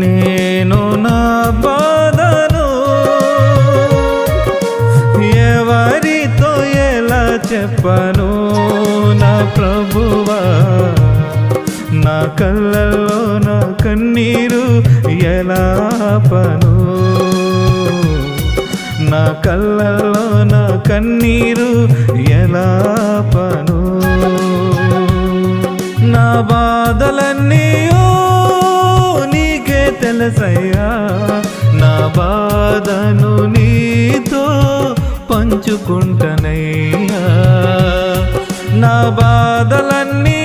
నేను నా బాధను ఎవరితో ఎలా చెప్పను నా ప్రభువా, నా కళ్ళల్లో నా కన్నీరు ఎలా ఆపను, నా కళ్ళల్లో నా కన్నీరు ఎలా ఆపను. నా బాధలన్నీ నీకే తెలుసయ్యా, నా బాధను నీతో పంచుకుంటనయ్యా. నా బాధలన్నీ